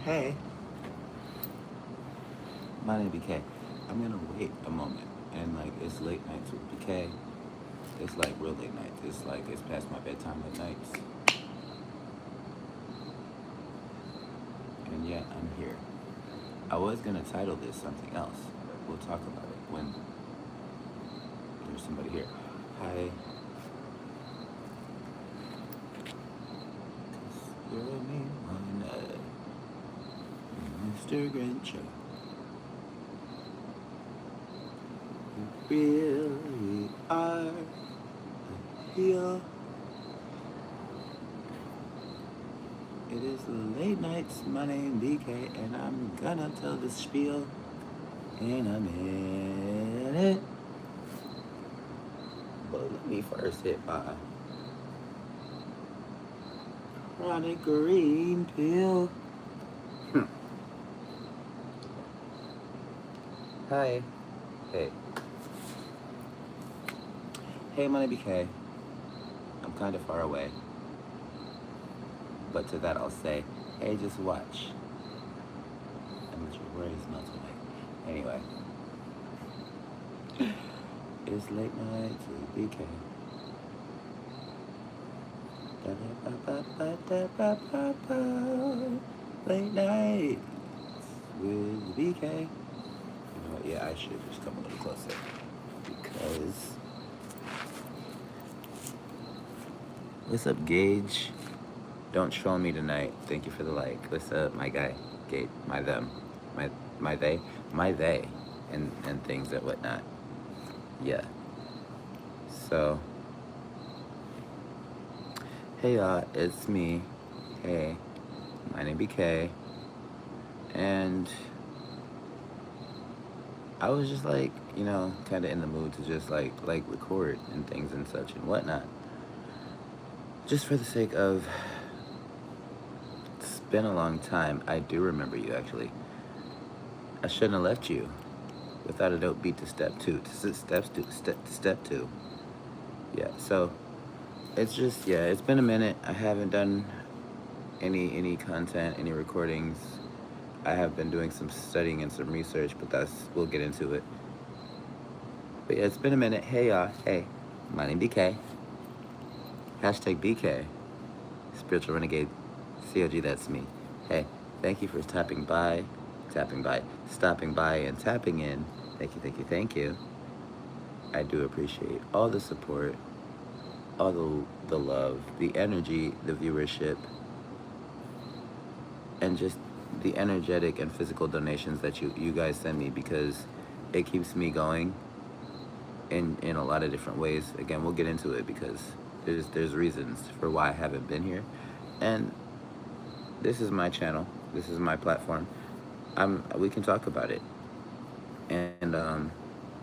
Hey, my name BK. I'm gonna wait a moment, and like it's late nights with BK. It's like real late nights. It's like it's past my bedtime at nights, and yet I'm here. I was gonna title this something else. We'll talk about it when there's somebody here. Hi, 'cause you're a mean one, Mr. Grinch. You really are here. It is late nights, my name BK, and I'm gonna tell the spiel in a minute. But let me first hit my chronic green pill. Hi. Hey. Hey, my name BK. I'm kind of far away. But to that I'll say, hey, just watch. And let your worries melt away. Anyway. It's late nights with BK. Late nights with BK. You know what? Yeah, I should just come a little closer because. What's up, Gage? Don't troll me tonight. Thank you for the like. What's up, my guy? Gage, my them, my they, and things and whatnot. Yeah. So, hey y'all, it's me. Hey, my name BK, and I was just like, kind of in the mood to just like record and things and such and whatnot. Just for the sake of, it's been a long time. I do remember you actually. I shouldn't have left you without a dope beat to step two. Step two. Yeah. So it's just it's been a minute. I haven't done any content, any recordings. I have been doing some studying and some research, but we'll get into it. But yeah, it's been a minute. Hey y'all. Hey, my name BK. Hashtag BK. Spiritual Renegade. COG. That's me. Hey, thank you for stopping by, stopping by, and tapping in. Thank you, thank you, thank you. I do appreciate all the support, all the love, the energy, the viewership, and just the energetic and physical donations that you guys send me, because it keeps me going in a lot of different ways. Again, we'll get into it because there's reasons for why I haven't been here, and this is my channel. This is my platform. We can talk about it, and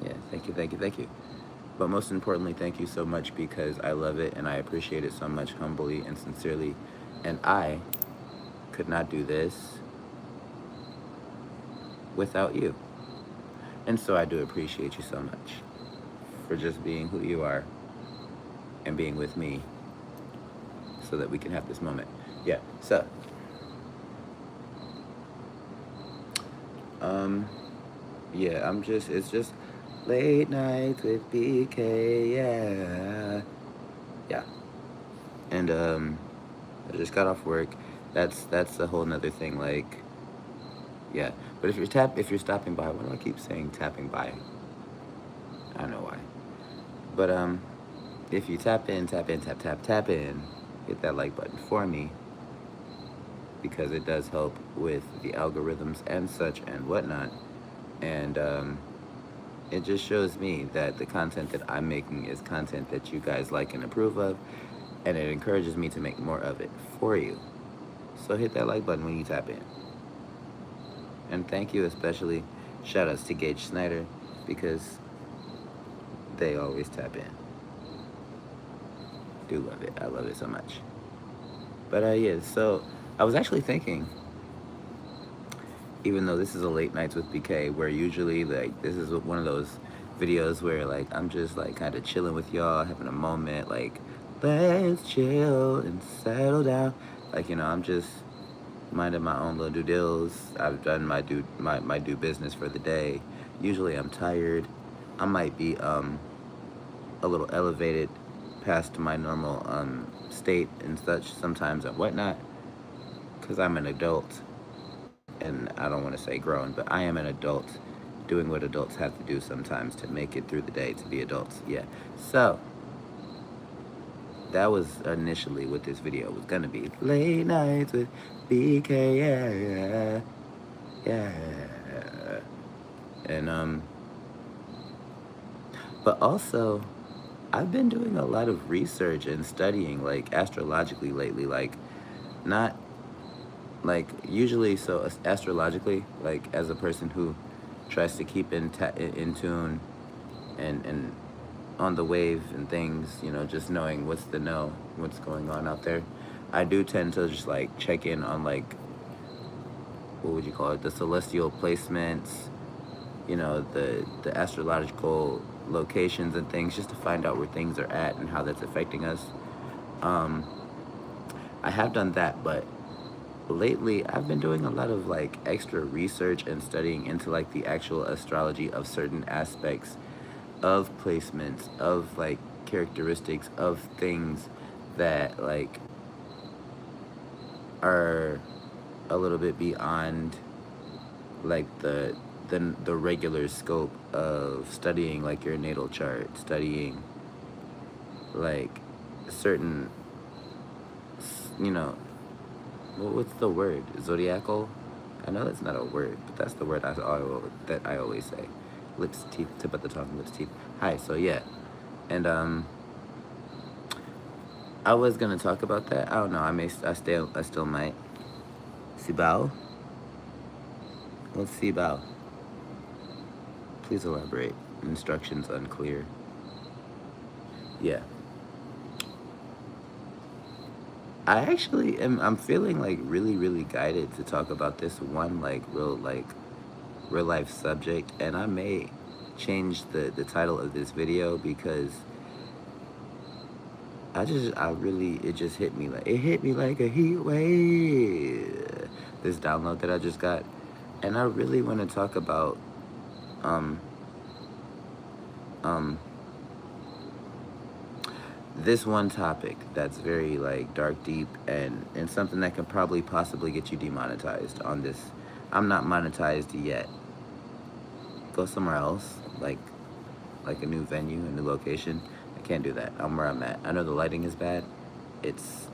yeah, thank you. But most importantly, thank you so much, because I love it and I appreciate it so much, humbly and sincerely. And I could not do this without you. And so I do appreciate you so much for just being who you are and being with me so that we can have this moment. Yeah, so yeah, it's just late nights with BK, yeah. Yeah. And I just got off work. That's a whole nother thing, like, yeah. But if you're stopping by, why do I keep saying tapping by? I don't know why. But if you tap in, tap in, hit that like button for me, because it does help with the algorithms and such and whatnot. And it just shows me that the content that I'm making is content that you guys like and approve of, and it encourages me to make more of it for you. So hit that like button when you tap in. And thank you, especially shout outs to Gage Snyder, because they always tap in. Do love it. I love it so much. But yeah, so I was actually thinking, even though this is a late nights with BK, where usually like this is one of those videos where like I'm just like kind of chilling with y'all, having a moment, like let's chill and settle down. Like, I'm just minding my own little due deals. I've done my due business for the day. Usually I'm tired. I might be a little elevated past my normal state and such sometimes and whatnot, because I'm an adult, and I don't want to say grown, but I am an adult doing what adults have to do sometimes to make it through the day, to be adults. Yeah. So that was initially what this video was gonna be. Late nights with BK, yeah, yeah. And but also I've been doing a lot of research and studying like astrologically lately, like not like usually, so astrologically, like as a person who tries to keep in tune and on the wave and things, you know, just knowing what's going on out there. I do tend to just like check in on like, what would you call it, the celestial placements, you know, the astrological locations and things, just to find out where things are at and how that's affecting us. Um, I have done that, but lately I've been doing a lot of like extra research and studying into like the actual astrology of certain aspects of placements, of like characteristics of things that like are a little bit beyond like the regular scope of studying like your natal chart, studying like certain, you know, what's the word? Zodiacal? I know that's not a word, but that's the word that I always say. Lips, teeth, tip of the tongue, lips, teeth. Hi, so yeah. And I was gonna talk about that. I don't know, I still might. Sibao? What's Sibao? Please elaborate. Instructions unclear. Yeah. I actually I'm feeling like really guided to talk about this one like real life subject, and I may change the title of this video because it just hit me like a heat wave, this download that I just got. And I really want to talk about um um this one topic that's very like dark, deep, and something that can probably possibly get you demonetized on this. I'm not monetized yet. Go somewhere else, like a new venue, a new location. I can't do that. I'm where I'm at. I know the lighting is bad. It's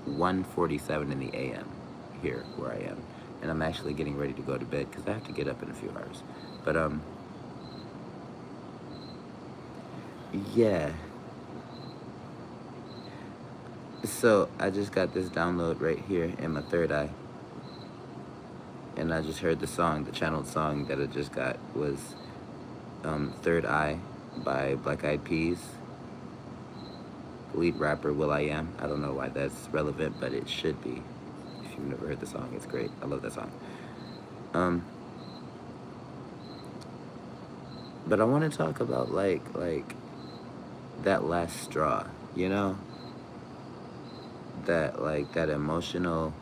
1:47 in the AM here where I am, and I'm actually getting ready to go to bed because I have to get up in a few hours. But yeah. So I just got this download right here in my third eye, and I just heard the song, the channeled song that I just got was Third Eye by Black Eyed Peas. Lead rapper will.i.am. I don't know why that's relevant, but it should be. If you've never heard the song, it's great. I love that song. But I want to talk about like that last straw, you know? That like that emotional,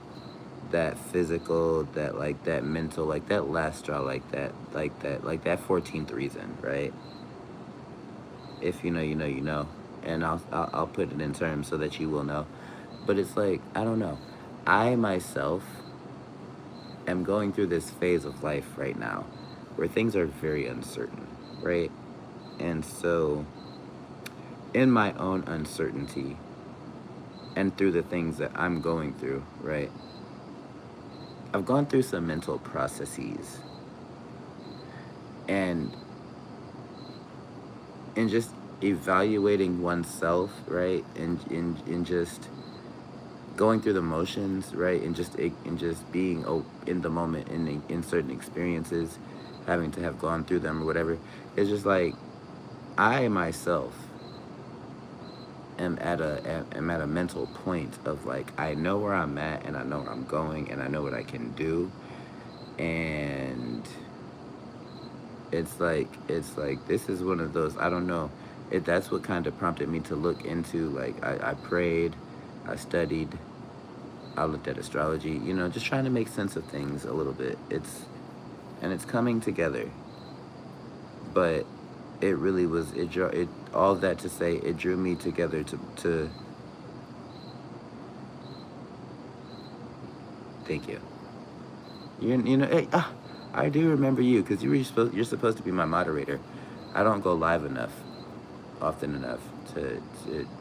that physical, that mental, like that last straw, like that 14th reason, right? If you know, you know, you know. And I'll put it in terms so that you will know. But it's like, I don't know. I myself am going through this phase of life right now where things are very uncertain, right? And so in my own uncertainty and through the things that I'm going through, right? I've gone through some mental processes, and in just evaluating oneself, right? And in just going through the motions, right? And just being in the moment in certain experiences, having to have gone through them or whatever. It's just like I myself am at a mental point of like, I know where I'm at and I know where I'm going and I know what I can do. And it's like this is one of those, I don't know, that's what kind of prompted me to look into, like, I prayed, I studied, I looked at astrology, just trying to make sense of things a little bit. It's coming together. But it really was, all that to say, it drew me together to thank you. Hey, I do remember you because you're supposed to be my moderator. I don't go live enough, often enough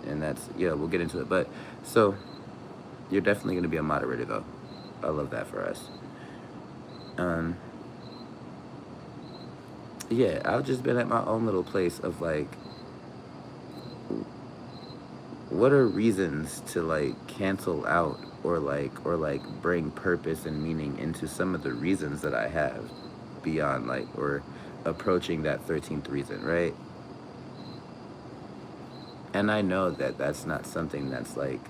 and that's, yeah, we'll get into it. But so you're definitely going to be a moderator though. I love that for us. Yeah, I've just been at my own little place of like, what are reasons to like cancel out or like bring purpose and meaning into some of the reasons that I have beyond like, or approaching that 13th reason, right? And I know that that's not something that's like,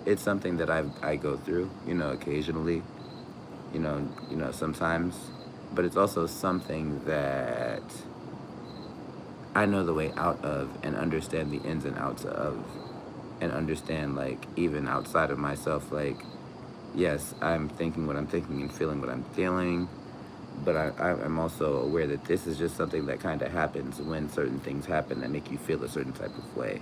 it's something that I go through, occasionally, sometimes, but it's also something that I know the way out of and understand the ins and outs of, and understand like even outside of myself, like, yes, I'm thinking what I'm thinking and feeling what I'm feeling, but I'm also aware that this is just something that kind of happens when certain things happen that make you feel a certain type of way.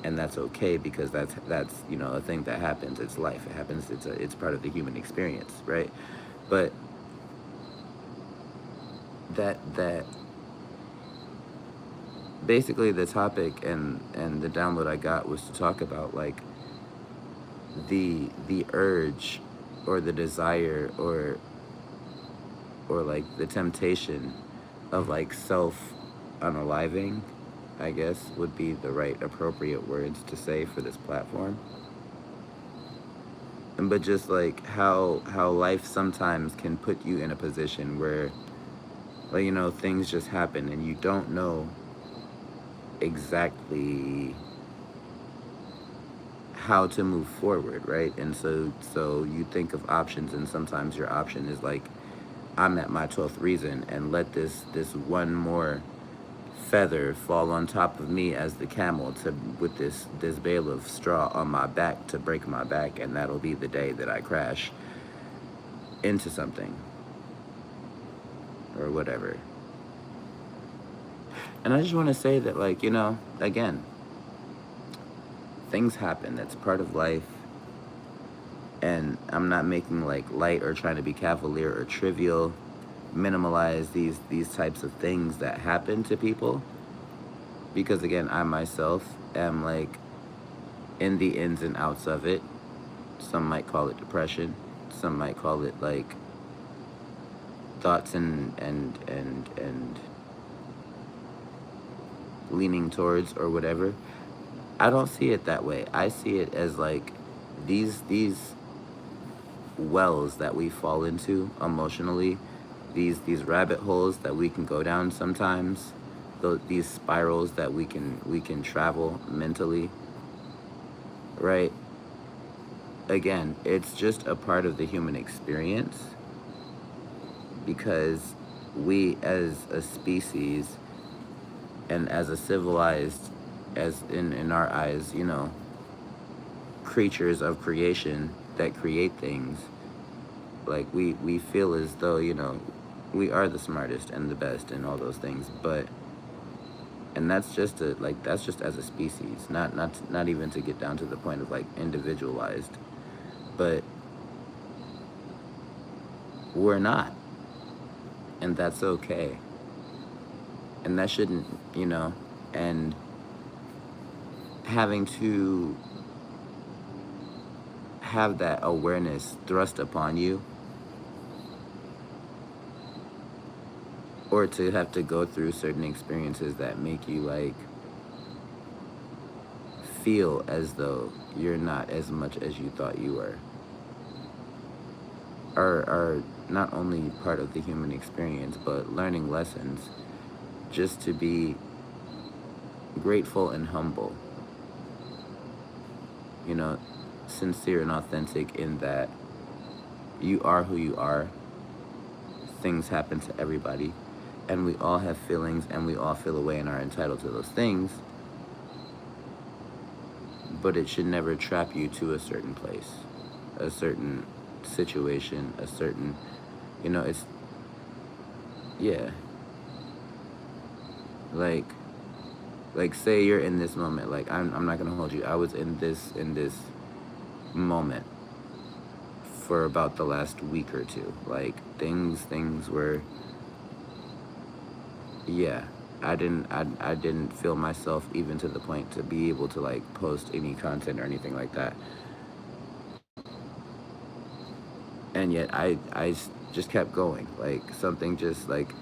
And that's okay because that's a thing that happens. It's life. It happens. It's part of the human experience, right? But that basically the topic and the download I got was to talk about like the urge or the desire or like the temptation of like self unaliving, I guess would be the right appropriate words to say for this platform. But just like how life sometimes can put you in a position where, like, things just happen and you don't know exactly how to move forward, right? And so you think of options, and sometimes your option is like, I'm at my 12th reason and let this one more feather fall on top of me as the camel to with this bale of straw on my back to break my back, and that'll be the day that I crash into something or whatever. And I just want to say that, like, again, things happen. That's part of life. And I'm not making like light or trying to be cavalier or trivial, minimalize these types of things that happen to people, because again, I myself am like in the ins and outs of it. Some might call it depression, some might call it like thoughts and leaning towards or whatever. I don't see it that way. I see it as like these wells that we fall into emotionally, these rabbit holes that we can go down sometimes, these spirals that we can travel mentally, right? Again, it's just a part of the human experience, because we as a species and as a civilized, as in our eyes, creatures of creation that create things, like we feel as though, we are the smartest and the best and all those things, but and that's just as a species, not even to get down to the point of like individualized, but we're not, and that's okay, and that shouldn't, and having to have that awareness thrust upon you, or to have to go through certain experiences that make you like feel as though you're not as much as you thought you were, are not only part of the human experience, but learning lessons just to be grateful and humble, sincere and authentic in that you are who you are. Things happen to everybody, and we all have feelings, and we all feel a way and are entitled to those things, but it should never trap you to a certain place, a certain situation, a certain, it's, yeah, like, say you're in this moment, like, I'm not gonna hold you. I was in this moment for about the last week or two. Like, things were, yeah, I didn't feel myself even to the point to be able to like post any content or anything like that. And yet just kept going. Like, something just like,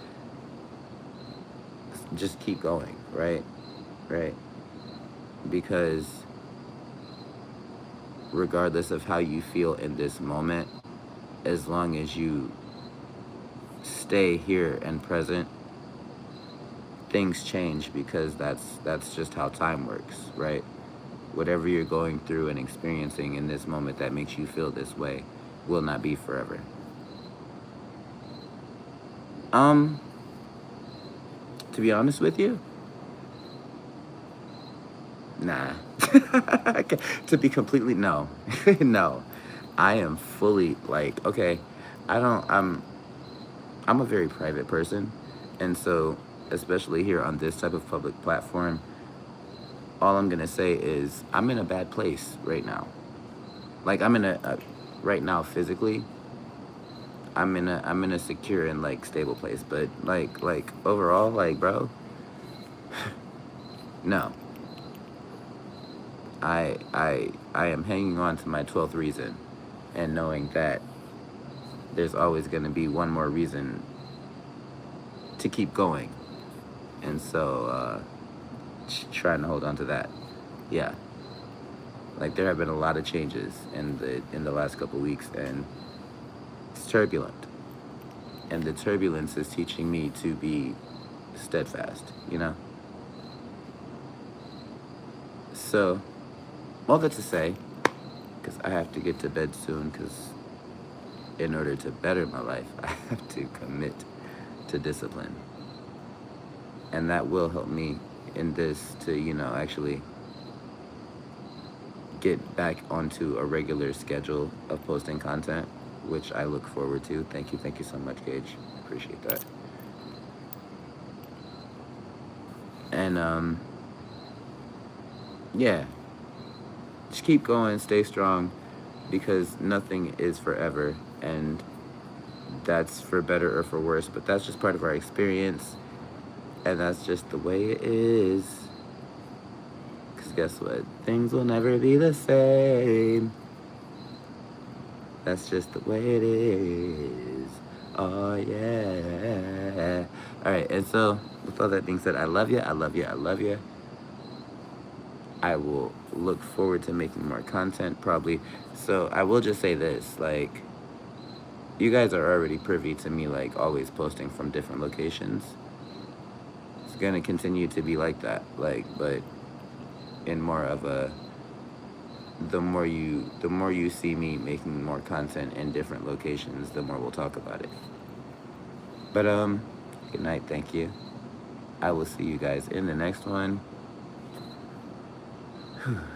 just keep going, right? Right? Because regardless of how you feel in this moment, as long as you stay here and present, things change, because that's just how time works, right? Whatever you're going through and experiencing in this moment that makes you feel this way will not be forever. To be honest with you, nah. To be completely, no. No. I am fully like, okay, I don't I'm a very private person, and so especially here on this type of public platform, all I'm gonna say is I'm in a bad place right now. Like, I'm in a right now physically, I'm in a secure and like stable place, but like overall, like, bro, no. I am hanging on to my 12th reason, and knowing that there's always going to be one more reason to keep going. And so trying to hold on to that. Yeah. Like, there have been a lot of changes in the last couple weeks, and it's turbulent. And the turbulence is teaching me to be steadfast, you know? So, all that to say, because I have to get to bed soon, because in order to better my life, I have to commit to discipline. And that will help me in this to, actually get back onto a regular schedule of posting content, which I look forward to. Thank you so much, Gage. Appreciate that. And yeah, just keep going, stay strong, because nothing is forever, and that's for better or for worse, but that's just part of our experience, and that's just the way it is. Because guess what? Things will never be the same. That's just the way it is. Oh, yeah. All right, and so with all that being said, I love you, I love you, I love you. I will look forward to making more content, probably. So I will just say this, like, you guys are already privy to me, like, always posting from different locations. It's gonna continue to be like that, like, but in more of a, the more you see me making more content in different locations, the more we'll talk about it. But good night, thank you. I will see you guys in the next one.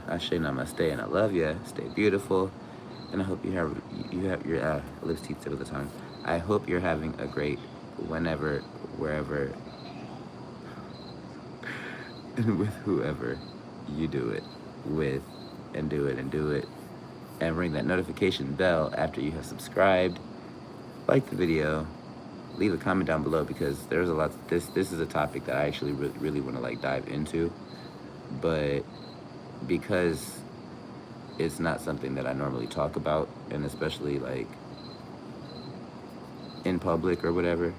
Ashe namaste, and I love you. Stay beautiful, and I hope you have your lips teeth tip of the tongue. I hope you're having a great whenever, wherever, and with whoever you do it with, and do it, and ring that notification bell after you have subscribed. Like the video, leave a comment down below, because there's a lot. This is a topic that I actually really want to like dive into, but because it's not something that I normally talk about, and especially like in public or whatever,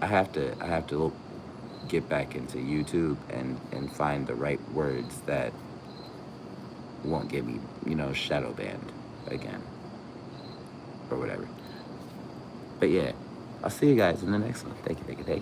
I have to get back into YouTube and find the right words that won't get me, shadow banned again or whatever. But yeah, I'll see you guys in the next one. Thank you.